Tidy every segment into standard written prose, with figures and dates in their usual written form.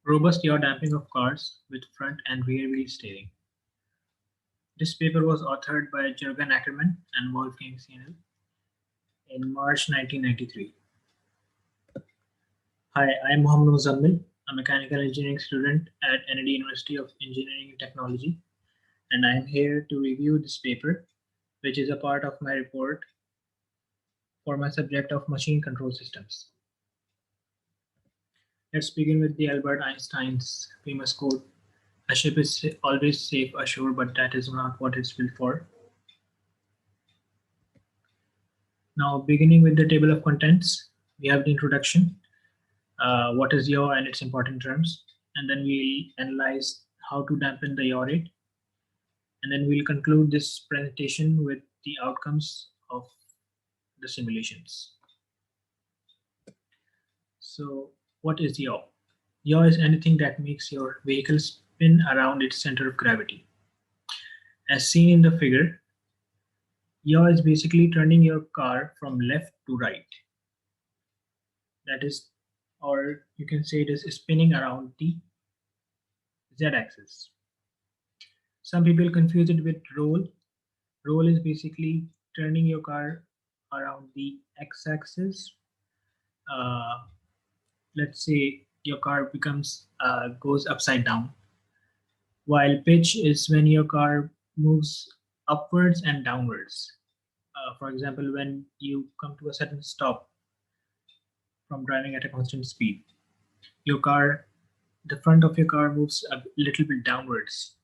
Robust yaw damping of cars with front and rear wheel steering. This paper was authored by Jürgen Ackermann and Wolfgang Sienel in March 1993. Hi, I am Mohammed Muzammil, a mechanical engineering student at NAD University of Engineering and Technology, and I am here to review this paper, which is a part of my report for my subject of machine control systems. Let's begin with the Albert Einstein's famous quote: "A ship is always safe ashore, but that is not what it's built for." Now, beginning with the table of contents, we have the introduction, what is yaw and its important terms, and then we'll analyze how to dampen the yaw rate, and then we'll conclude this presentation with the outcomes of the simulations. So, what is yaw? Yaw is anything that makes your vehicle spin around its center of gravity. As seen in the figure, yaw is basically turning your car from left to right. That is, or you can say it is spinning around the z-axis. Some people confuse it with roll. Roll is basically turning your car around the x-axis. Uh, let's say your car goes upside down, while pitch is when your car moves upwards and downwards. For example, when you come to a sudden stop from driving at a constant speed, your car, the front of your car moves a little bit downwards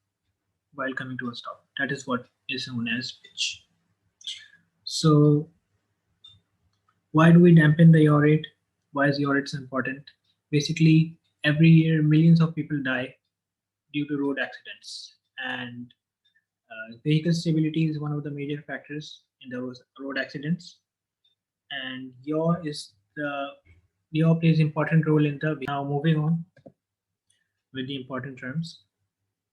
while coming to a stop. That is what is known as pitch. So, why do we dampen the yaw rate? Why is yaw rate so important? Basically, every year millions of people die due to road accidents, and vehicle stability is one of the major factors in those road accidents. And yaw plays important role in the. Now moving on with the important terms.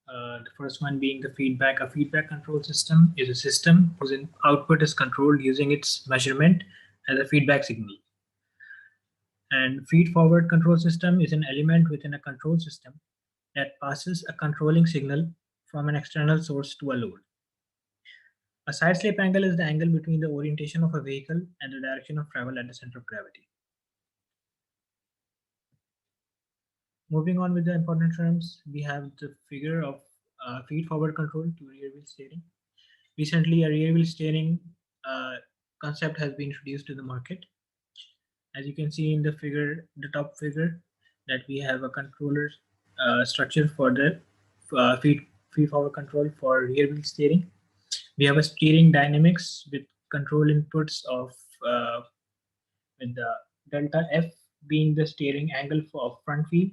The first one being the feedback. A feedback control system is a system whose output is controlled using its measurement as a feedback signal. And feed-forward control system is an element within a control system that passes a controlling signal from an external source to a load. A side slip angle is the angle between the orientation of a vehicle and the direction of travel at the center of gravity. Moving on with the important terms, we have the figure of feed-forward control to rear wheel steering. Recently, a rear wheel steering concept has been introduced to the market. As you can see in the figure, the top figure, that we have a controller structure for the feed forward control for rear wheel steering. We have a steering dynamics with control inputs of with the delta F being the steering angle for front wheel,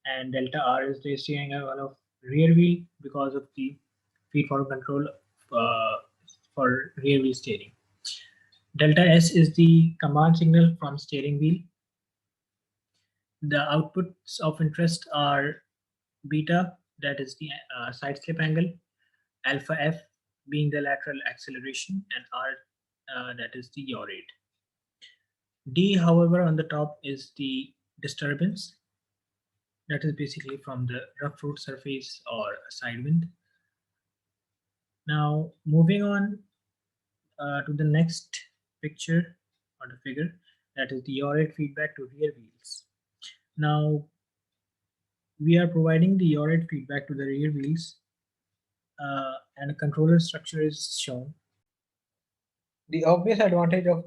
and delta R is the steering angle of rear wheel because of the feed forward control uh, for rear wheel steering. Delta S is the command signal from steering wheel. The outputs of interest are beta, that is the side slip angle, alpha F being the lateral acceleration, and R, that is the yaw rate. D, however, on the top is the disturbance, that is basically from the rough road surface or a side wind. Now, moving on to the next picture or the figure, that is the yaw rate feedback to rear wheels. Now, we are providing the yaw rate feedback to the rear wheels, and a controller structure is shown. The obvious advantage of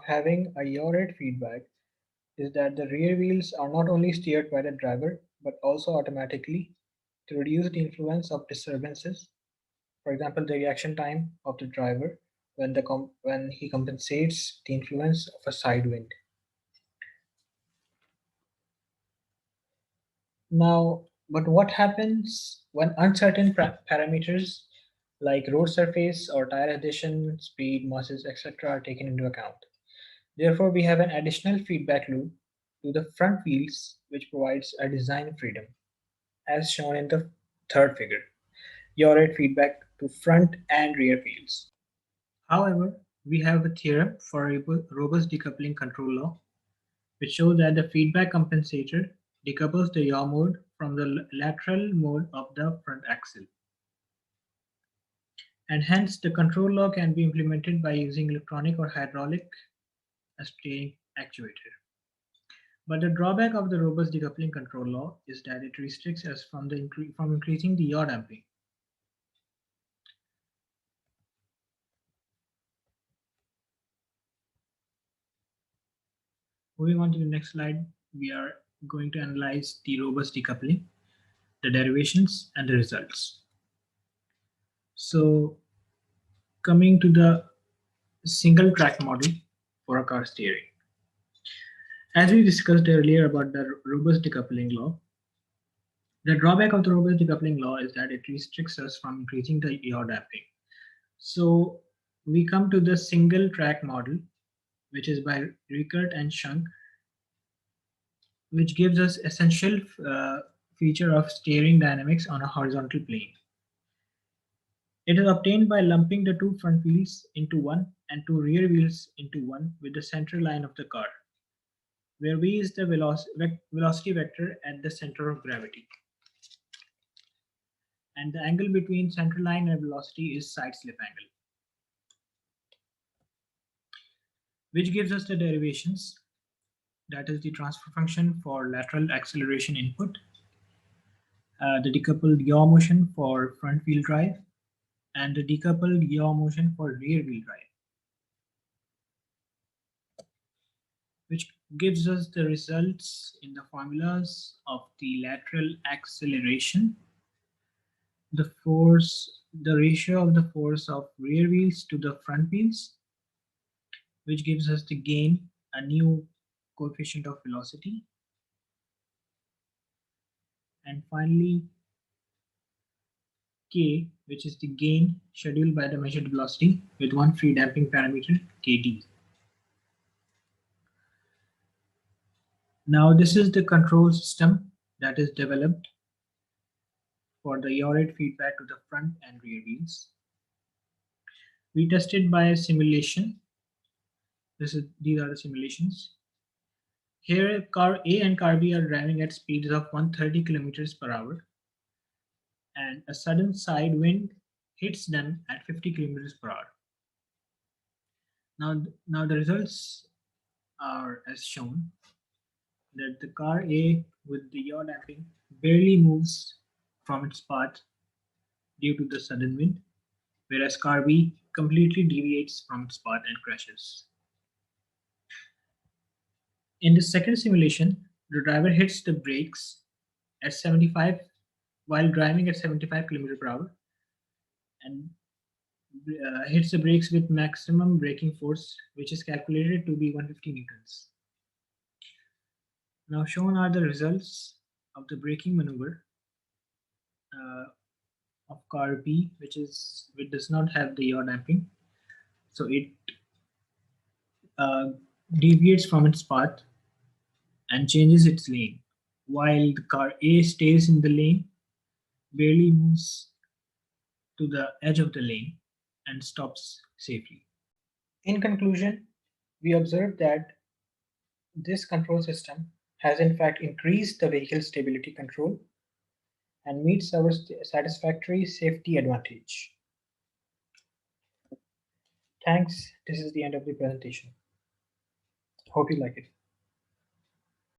having a yaw rate feedback is that the rear wheels are not only steered by the driver but also automatically to reduce the influence of disturbances. For example, the reaction time of the driver when he compensates the influence of a side wind. Now, but what happens when uncertain parameters like road surface or tire adhesion, speed, masses, etc. are taken into account? Therefore, we have an additional feedback loop to the front wheels which provides a design freedom, as shown in the third figure. Yaw rate feedback to front and rear wheels. However, we have a theorem for robust decoupling control law, which shows that the feedback compensator decouples the yaw mode from the lateral mode of the front axle, and hence the control law can be implemented by using electronic or hydraulic steering actuator. But the drawback of the robust decoupling control law is that it restricts us from from increasing the yaw damping. Moving on to the next slide, we are going to analyze the robust decoupling, the derivations, and the results. So, coming to the single track model for a car steering. As we discussed earlier about the robust decoupling law, the drawback of the robust decoupling law is that it restricts us from increasing the yaw damping. So, we come to the single track model, which is by Rickert and Schunk, which gives us essential feature of steering dynamics on a horizontal plane. It is obtained by lumping the two front wheels into one and two rear wheels into one with the center line of the car, where v is the velocity vector at the center of gravity, and the angle between center line and velocity is side slip angle, which gives us the derivations, that is the transfer function for lateral acceleration input, the decoupled yaw motion for front wheel drive, and the decoupled yaw motion for rear wheel drive, which gives us the results in the formulas of the lateral acceleration, the force, the ratio of the force of rear wheels to the front wheels, which gives us the gain, a new coefficient of velocity, and finally K, which is the gain scheduled by the measured velocity with one free damping parameter, Kd. Now this is the control system that is developed for the yaw rate feedback to the front and rear wheels. We tested by a simulation. These are the simulations. Here car A and car B are driving at speeds of 130 kilometers per hour, and a sudden side wind hits them at 50 kilometers per hour. Now the results are as shown, that the car A with the yaw damping barely moves from its path due to the sudden wind, whereas car B completely deviates from its path and crashes. In the second simulation, the driver hits the brakes at 75 while driving at 75 km per hour, and hits the brakes with maximum braking force, which is calculated to be 150 newtons. Now shown are the results of the braking maneuver uh, of car B, which does not have the yaw damping, so it uh, deviates from its path and changes its lane, while the car A stays in the lane, barely moves to the edge of the lane, and stops safely. In conclusion, we observed that this control system has in fact increased the vehicle stability control and meets our satisfactory safety advantage. Thanks. This is the end of the presentation. Hope you like it.